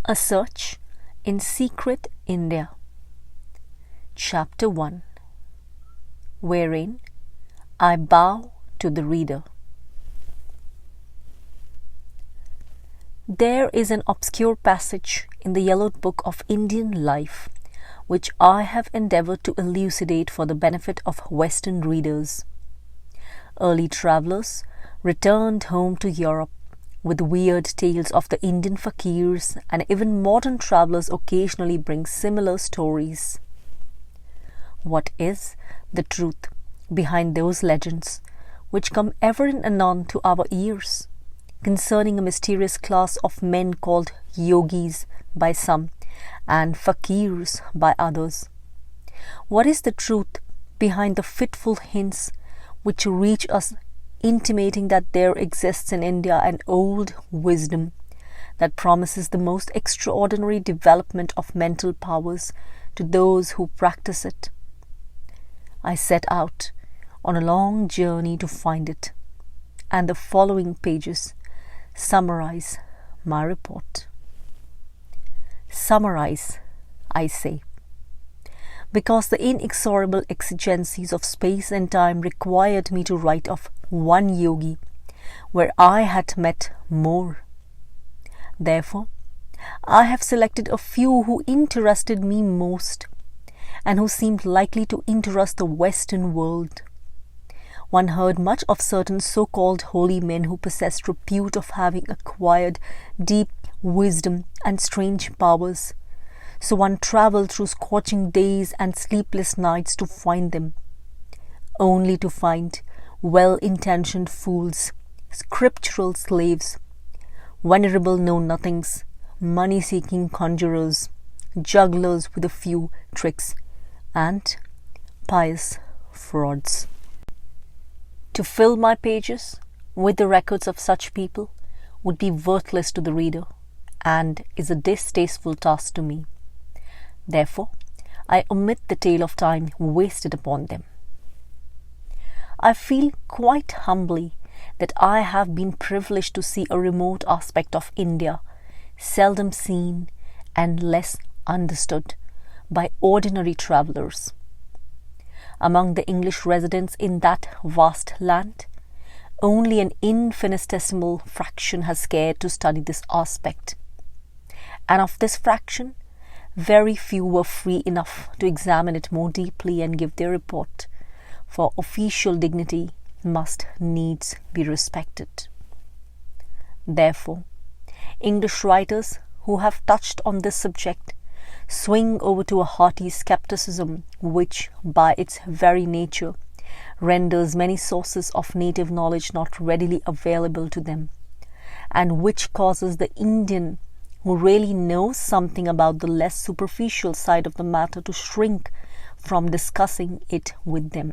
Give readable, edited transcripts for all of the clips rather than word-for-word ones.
A Search in Secret India. Chapter 1. Wherein I Bow to the Reader. There is an obscure passage in the yellowed book of Indian life which I have endeavoured to elucidate for the benefit of Western readers. Early travellers returned home to Europe with weird tales of the Indian fakirs, and even modern travellers occasionally bring similar stories. What is the truth behind those legends which come ever and anon to our ears, concerning a mysterious class of men called yogis by some and fakirs by others? What is the truth behind the fitful hints which reach us, intimating that there exists in India an old wisdom that promises the most extraordinary development of mental powers to those who practice it? I set out on a long journey to find it, and the following pages summarize my report. Summarize, I say, because the inexorable exigencies of space and time required me to write of one yogi where I had met more. Therefore, I have selected a few who interested me most and who seemed likely to interest the Western world. One heard much of certain so-called holy men who possessed repute of having acquired deep wisdom and strange powers, so one travelled through scorching days and sleepless nights to find them, only to find well-intentioned fools, scriptural slaves, venerable know-nothings, money-seeking conjurers, jugglers with a few tricks, and pious frauds. To fill my pages with the records of such people would be worthless to the reader and is a distasteful task to me. Therefore, I omit the tale of time wasted upon them. I feel quite humbly that I have been privileged to see a remote aspect of India, seldom seen and less understood by ordinary travellers. Among the English residents in that vast land, only an infinitesimal fraction has cared to study this aspect, and of this fraction, very few were free enough to examine it more deeply and give their report, for official dignity must needs be respected. Therefore, English writers who have touched on this subject swing over to a hearty skepticism which, by its very nature, renders many sources of native knowledge not readily available to them, and which causes the Indian who really knows something about the less superficial side of the matter to shrink from discussing it with them.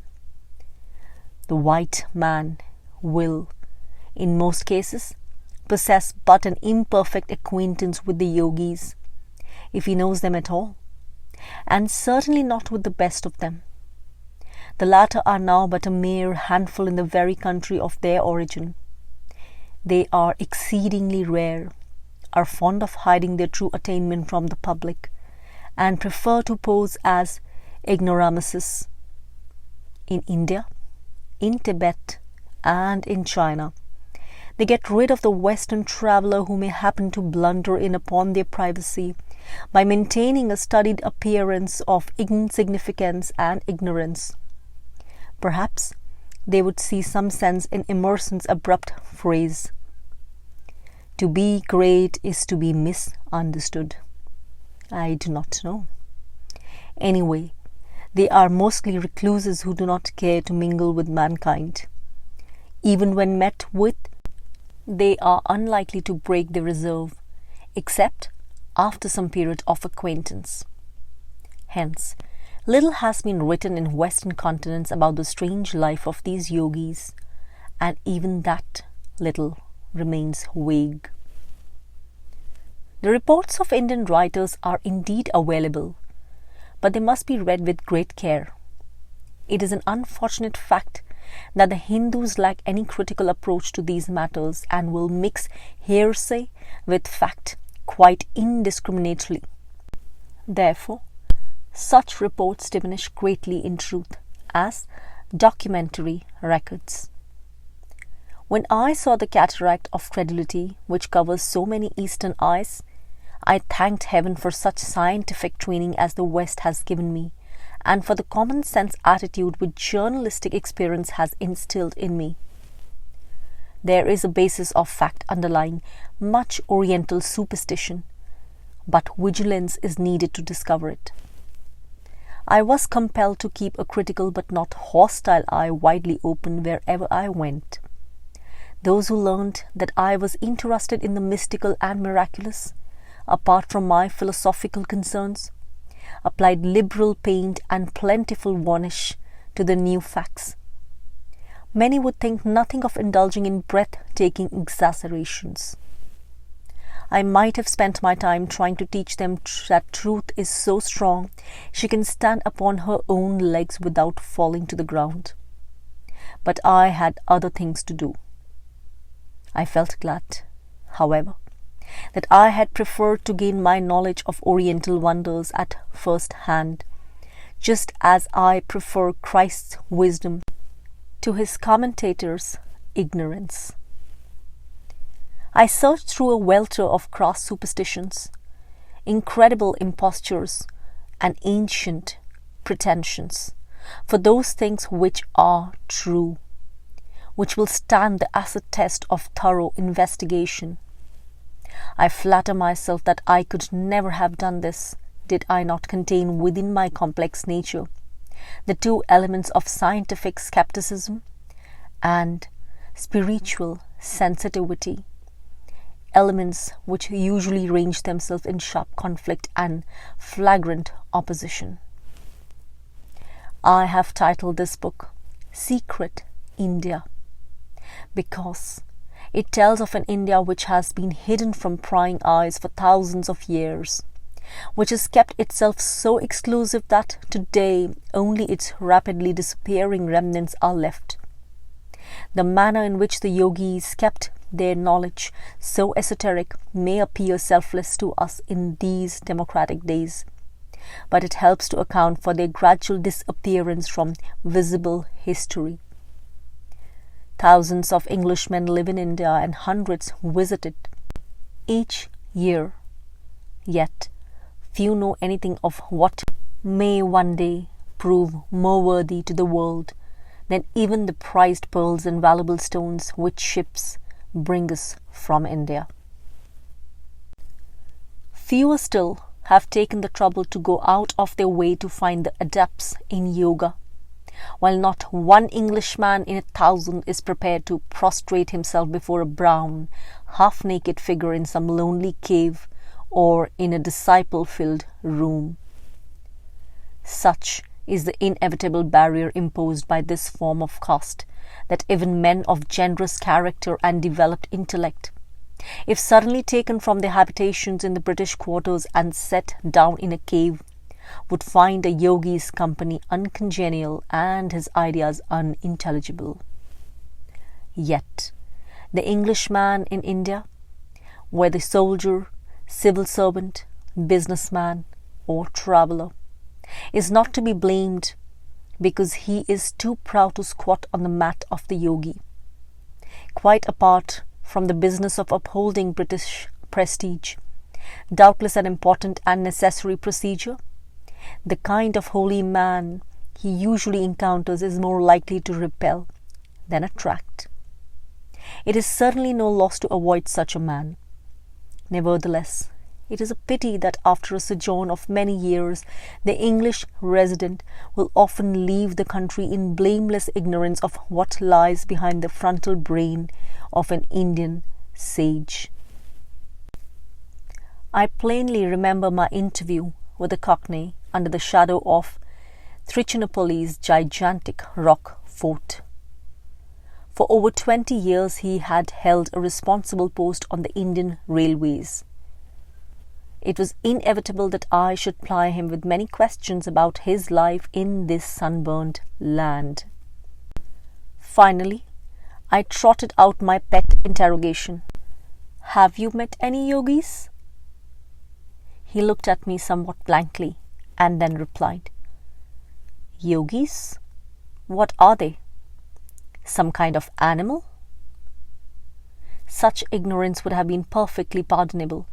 The white man will, in most cases, possess but an imperfect acquaintance with the yogis, if he knows them at all, and certainly not with the best of them. The latter are now but a mere handful in the very country of their origin. They are exceedingly rare, are fond of hiding their true attainment from the public, and prefer to pose as ignoramuses. In India, in Tibet, and in China, they get rid of the Western traveller who may happen to blunder in upon their privacy by maintaining a studied appearance of insignificance and ignorance. Perhaps they would see some sense in Emerson's abrupt phrase, "To be great is to be misunderstood." I do not know. Anyway, they are mostly recluses who do not care to mingle with mankind. Even when met with, they are unlikely to break their reserve, except after some period of acquaintance. Hence, little has been written in Western continents about the strange life of these yogis, and even that little remains vague. The reports of Indian writers are indeed available, but they must be read with great care. It is an unfortunate fact that the Hindus lack any critical approach to these matters and will mix hearsay with fact quite indiscriminately. Therefore, such reports diminish greatly in truth as documentary records. When I saw the cataract of credulity which covers so many Eastern eyes, I thanked heaven for such scientific training as the West has given me, and for the common sense attitude which journalistic experience has instilled in me. There is a basis of fact underlying much Oriental superstition, but vigilance is needed to discover it. I was compelled to keep a critical but not hostile eye widely open wherever I went. Those who learned that I was interested in the mystical and miraculous, apart from my philosophical concerns, applied liberal paint and plentiful varnish to the new facts. Many would think nothing of indulging in breathtaking exaggerations. I might have spent my time trying to teach them that truth is so strong she can stand upon her own legs without falling to the ground. But I had other things to do. I felt glad, however, that I had preferred to gain my knowledge of Oriental wonders at first hand, just as I prefer Christ's wisdom to his commentators' ignorance. I searched through a welter of crass superstitions, incredible impostures, and ancient pretensions for those things which are true, which will stand the acid test of thorough investigation. I flatter myself that I could never have done this did I not contain within my complex nature the two elements of scientific skepticism and spiritual sensitivity, elements which usually range themselves in sharp conflict and flagrant opposition. I have titled this book Secret India because it tells of an India which has been hidden from prying eyes for thousands of years, which has kept itself so exclusive that today only its rapidly disappearing remnants are left. The manner in which the yogis kept their knowledge so esoteric may appear selfless to us in these democratic days, but it helps to account for their gradual disappearance from visible history. Thousands of Englishmen live in India and hundreds visit it each year. Yet, few know anything of what may one day prove more worthy to the world than even the prized pearls and valuable stones which ships bring us from India. Fewer still have taken the trouble to go out of their way to find the adepts in yoga, while not one Englishman in 1,000 is prepared to prostrate himself before a brown, half-naked figure in some lonely cave or in a disciple-filled room. Such is the inevitable barrier imposed by this form of caste, that even men of generous character and developed intellect, if suddenly taken from their habitations in the British quarters and set down in a cave, would find a yogi's company uncongenial and his ideas unintelligible. Yet, the Englishman in India, whether soldier, civil servant, businessman, or traveller, is not to be blamed because he is too proud to squat on the mat of the yogi. Quite apart from the business of upholding British prestige, doubtless an important and necessary procedure, the kind of holy man he usually encounters is more likely to repel than attract. It is certainly no loss to avoid such a man. Nevertheless, it is a pity that after a sojourn of many years, the English resident will often leave the country in blameless ignorance of what lies behind the frontal brain of an Indian sage. I plainly remember my interview with a Cockney under the shadow of Trichinopoly's gigantic rock fort. For over 20 years he had held a responsible post on the Indian railways. It was inevitable that I should ply him with many questions about his life in this sunburnt land. Finally, I trotted out my pet interrogation. "Have you met any yogis?" he looked at me somewhat blankly and then replied, "Yogis? What are they? Some kind of animal?" Such ignorance would have been perfectly pardonable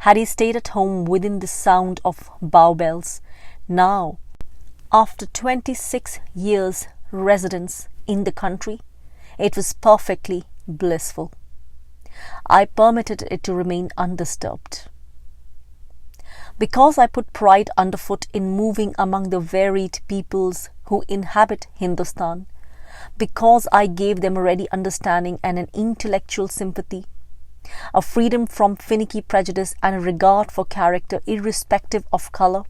had he stayed at home within the sound of bow bells. Now, after 26 years' residence in the country, it was perfectly blissful. I permitted it to remain undisturbed. Because I put pride underfoot in moving among the varied peoples who inhabit Hindustan, because I gave them a ready understanding and an intellectual sympathy, a freedom from finicky prejudice and a regard for character irrespective of colour,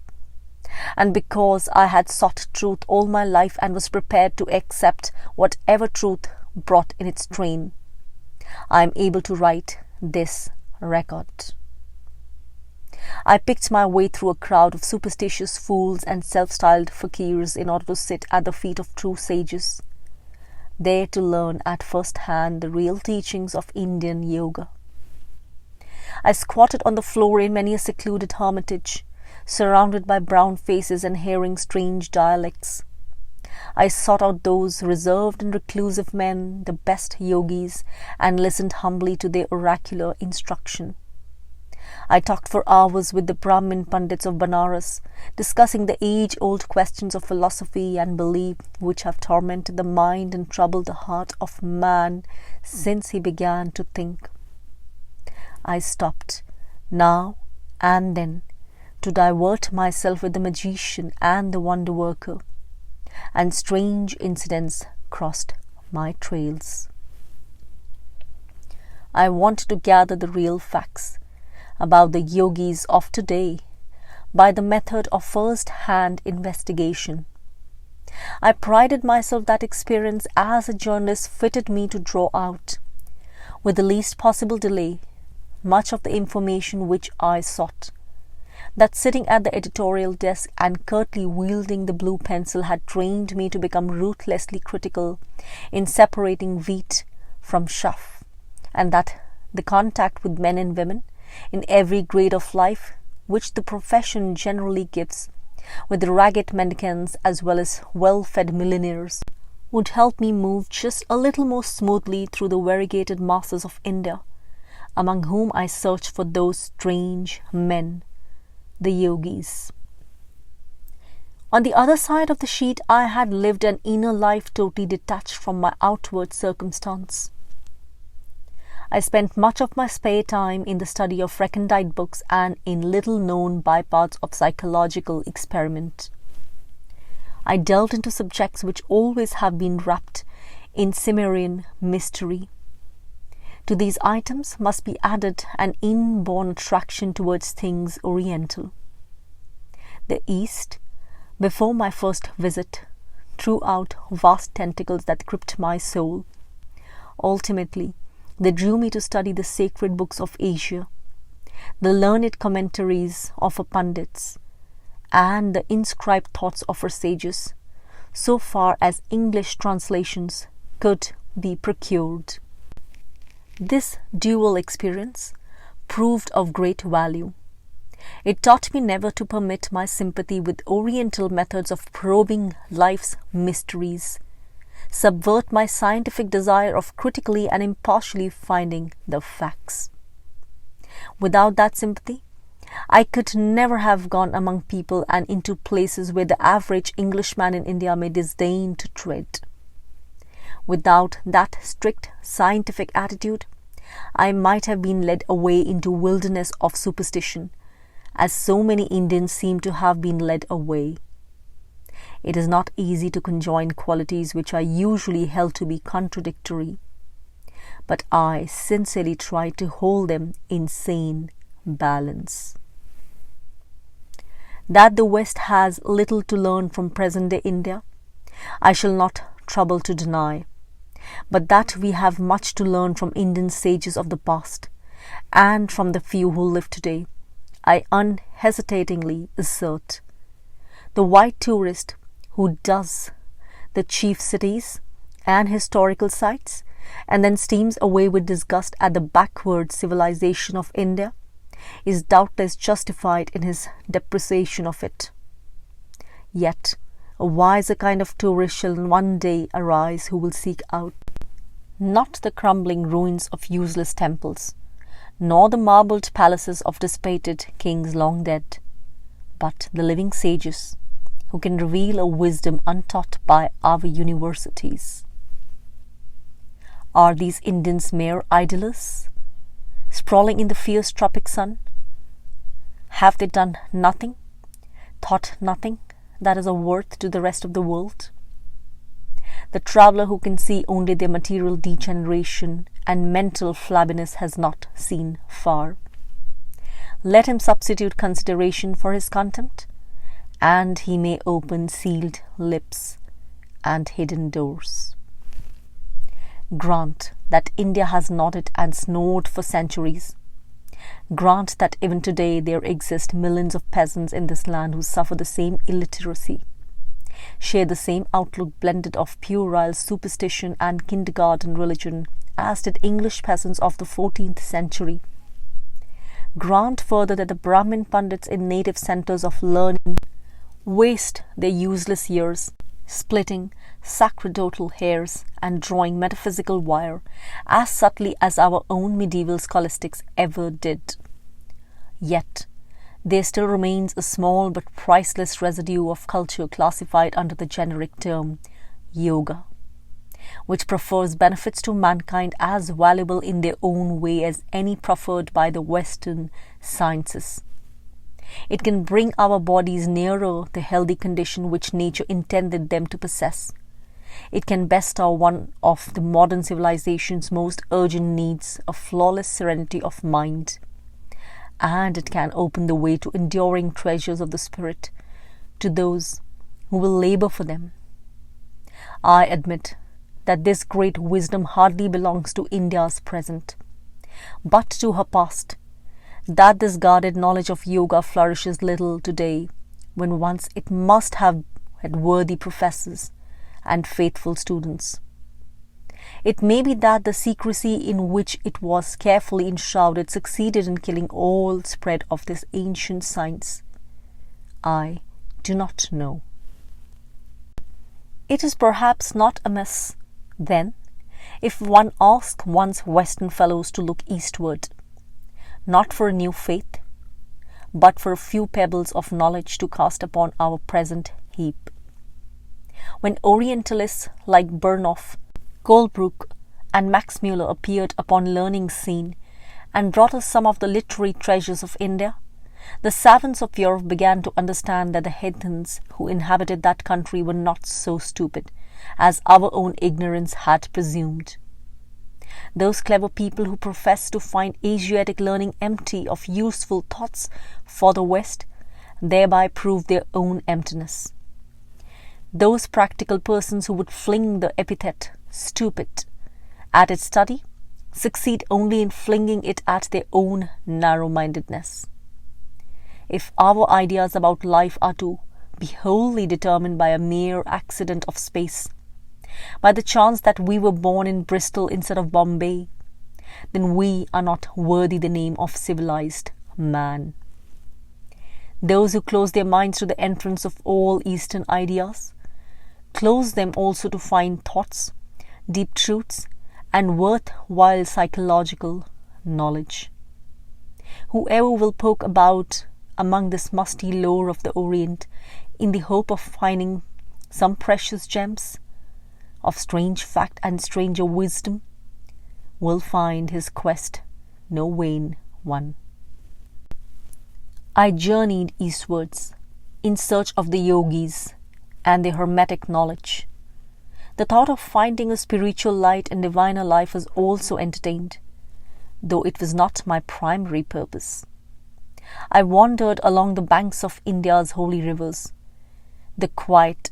and because I had sought truth all my life and was prepared to accept whatever truth brought in its train, I am able to write this record. I picked my way through a crowd of superstitious fools and self-styled fakirs in order to sit at the feet of true sages, there to learn at first hand the real teachings of Indian yoga. I squatted on the floor in many a secluded hermitage, surrounded by brown faces and hearing strange dialects. I sought out those reserved and reclusive men, the best yogis, and listened humbly to their oracular instruction. I talked for hours with the Brahmin Pandits of Banaras, discussing the age-old questions of philosophy and belief which have tormented the mind and troubled the heart of man since he began to think. I stopped, now and then, to divert myself with the magician and the wonder-worker, and strange incidents crossed my trails. I wanted to gather the real facts about the yogis of today by the method of first-hand investigation. I prided myself that experience as a journalist fitted me to draw out, with the least possible delay, much of the information which I sought. That sitting at the editorial desk and curtly wielding the blue pencil had trained me to become ruthlessly critical in separating wheat from chaff, and that the contact with men and women in every grade of life which the profession generally gives, with ragged mendicants as well as well-fed millionaires, would help me move just a little more smoothly through the variegated masses of India, among whom I searched for those strange men, the yogis. On the other side of the sheet, I had lived an inner life totally detached from my outward circumstance. I spent much of my spare time in the study of recondite books and in little-known bypaths of psychological experiment. I delved into subjects which always have been wrapped in Cimmerian mystery. To these items must be added an inborn attraction towards things Oriental. The East, before my first visit, threw out vast tentacles that gripped my soul. Ultimately, they drew me to study the sacred books of Asia, the learned commentaries of her Pandits, and the inscribed thoughts of her sages, so far as English translations could be procured. This dual experience proved of great value. It taught me never to permit my sympathy with Oriental methods of probing life's mysteries subvert my scientific desire of critically and impartially finding the facts. Without that sympathy, I could never have gone among people and into places where the average Englishman in India may disdain to tread. Without that strict scientific attitude, I might have been led away into wilderness of superstition, as so many Indians seem to have been led away. It is not easy to conjoin qualities which are usually held to be contradictory, but I sincerely try to hold them in sane balance. That the West has little to learn from present-day India, I shall not trouble to deny, but that we have much to learn from Indian sages of the past, and from the few who live today, I unhesitatingly assert. The white tourist who does the chief cities and historical sites and then steams away with disgust at the backward civilization of India is doubtless justified in his depreciation of it. Yet a wiser kind of tourist shall one day arise who will seek out not the crumbling ruins of useless temples, nor the marbled palaces of dissipated kings long dead, but the living sages who can reveal a wisdom untaught by our universities. Are these Indians mere idlers, sprawling in the fierce tropic sun? Have they done nothing, thought nothing that is of worth to the rest of the world? The traveller who can see only their material degeneration and mental flabbiness has not seen far. Let him substitute consideration for his contempt, and he may open sealed lips and hidden doors. Grant that India has nodded and snored for centuries. Grant that even today there exist millions of peasants in this land who suffer the same illiteracy, share the same outlook blended of puerile superstition and kindergarten religion as did English peasants of the 14th century. Grant further that the Brahmin Pandits in native centres of learning waste their useless years splitting sacerdotal hairs and drawing metaphysical wire as subtly as our own medieval scholastics ever did. Yet there still remains a small but priceless residue of culture classified under the generic term yoga, which prefers benefits to mankind as valuable in their own way as any proffered by the Western sciences. It can bring our bodies nearer the healthy condition which nature intended them to possess. It can bestow one of the modern civilization's most urgent needs, a flawless serenity of mind. And it can open the way to enduring treasures of the spirit to those who will labor for them. I admit that this great wisdom hardly belongs to India's present, but to her past, that this guarded knowledge of yoga flourishes little today, when once it must have had worthy professors and faithful students. It may be that the secrecy in which it was carefully enshrouded succeeded in killing all spread of this ancient science. I do not know. It is perhaps not amiss, then, if one asks one's Western fellows to look eastward, not for a new faith, but for a few pebbles of knowledge to cast upon our present heap. When Orientalists like Burnouf, Colebrooke, and Max Muller appeared upon learning's scene and brought us some of the literary treasures of India, the savants of Europe began to understand that the heathens who inhabited that country were not so stupid as our own ignorance had presumed. Those clever people who profess to find Asiatic learning empty of useful thoughts for the West thereby prove their own emptiness. Those practical persons who would fling the epithet stupid at its study succeed only in flinging it at their own narrow-mindedness. If our ideas about life are to be wholly determined by a mere accident of space, by the chance that we were born in Bristol instead of Bombay, then we are not worthy the name of civilized man. Those who close their minds to the entrance of all Eastern ideas close them also to find thoughts, deep truths, and worthwhile psychological knowledge. Whoever will poke about among this musty lore of the Orient in the hope of finding some precious gems of strange fact and stranger wisdom will find his quest no vain one. I journeyed eastwards in search of the yogis and their hermetic knowledge. The thought of finding a spiritual light and diviner life was also entertained, though it was not my primary purpose. I wandered along the banks of India's holy rivers, the quiet,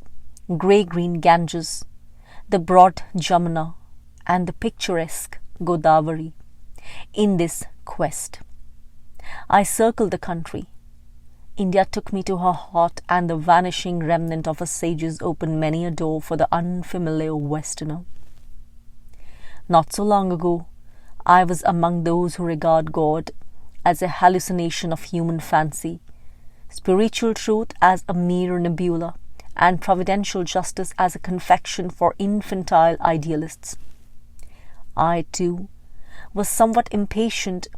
grey-green Ganges, the broad Jamuna, and the picturesque Godavari. In this quest, I circled the country. India took me to her heart, and the vanishing remnant of her sages opened many a door for the unfamiliar Westerner. Not so long ago, I was among those who regard God as a hallucination of human fancy, spiritual truth as a mere nebula, and providential justice as a confection for infantile idealists. I, too, was somewhat impatient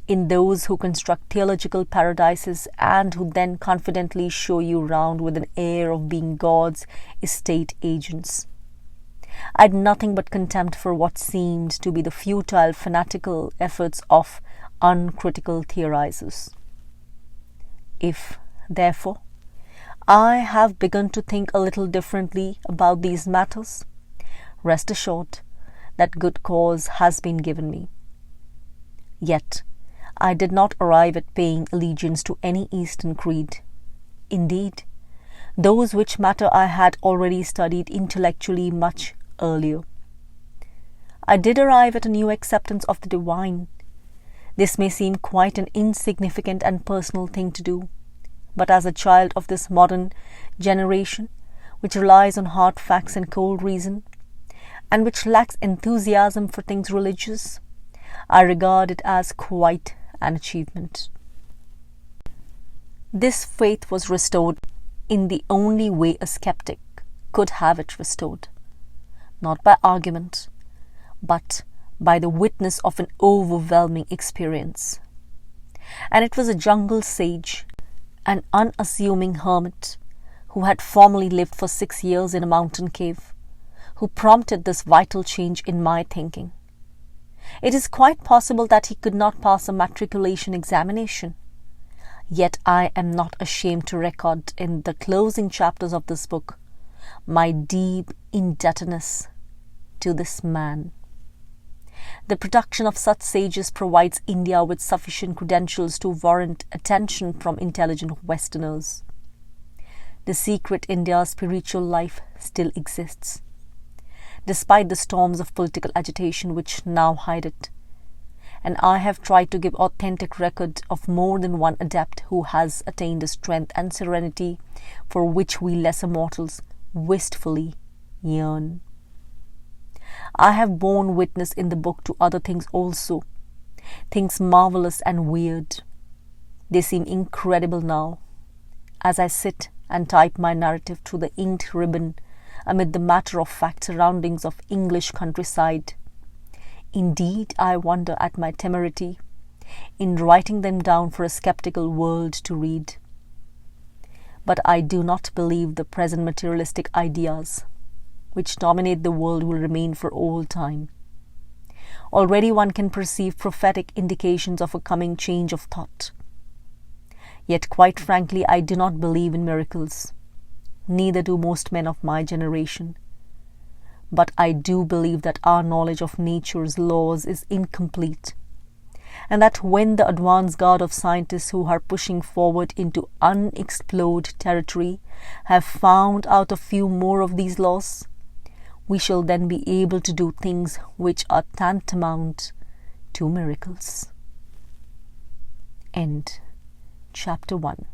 in those who construct theological paradises and who then confidently show you round with an air of being God's estate agents. I had nothing but contempt for what seemed to be the futile, fanatical efforts of uncritical theorizers. If, therefore, I have begun to think a little differently about these matters, rest assured that good cause has been given me. Yet, I did not arrive at paying allegiance to any Eastern creed. Indeed, those which matter I had already studied intellectually much earlier. I did arrive at a new acceptance of the divine. This may seem quite an insignificant and personal thing to do, but as a child of this modern generation, which relies on hard facts and cold reason, and which lacks enthusiasm for things religious, I regard it as quite an achievement. This faith was restored in the only way a skeptic could have it restored, not by argument, but by the witness of an overwhelming experience. And it was a jungle sage, an unassuming hermit, who had formerly lived for 6 years in a mountain cave, who prompted this vital change in my thinking. It is quite possible that he could not pass a matriculation examination. Yet I am not ashamed to record in the closing chapters of this book my deep indebtedness to this man. The production of such sages provides India with sufficient credentials to warrant attention from intelligent Westerners. The secret India's spiritual life still exists, despite the storms of political agitation which now hide it. And I have tried to give authentic record of more than one adept who has attained a strength and serenity for which we lesser mortals wistfully yearn. I have borne witness in the book to other things also, things marvelous and weird. They seem incredible now, as I sit and type my narrative through the inked ribbon amid the matter-of-fact surroundings of English countryside. Indeed, I wonder at my temerity in writing them down for a skeptical world to read. But I do not believe the present materialistic ideas which dominate the world will remain for all time. Already one can perceive prophetic indications of a coming change of thought. Yet, quite frankly, I do not believe in miracles. Neither do most men of my generation. But I do believe that our knowledge of nature's laws is incomplete, and that when the advance guard of scientists who are pushing forward into unexplored territory have found out a few more of these laws, we shall then be able to do things which are tantamount to miracles. End. Chapter 1.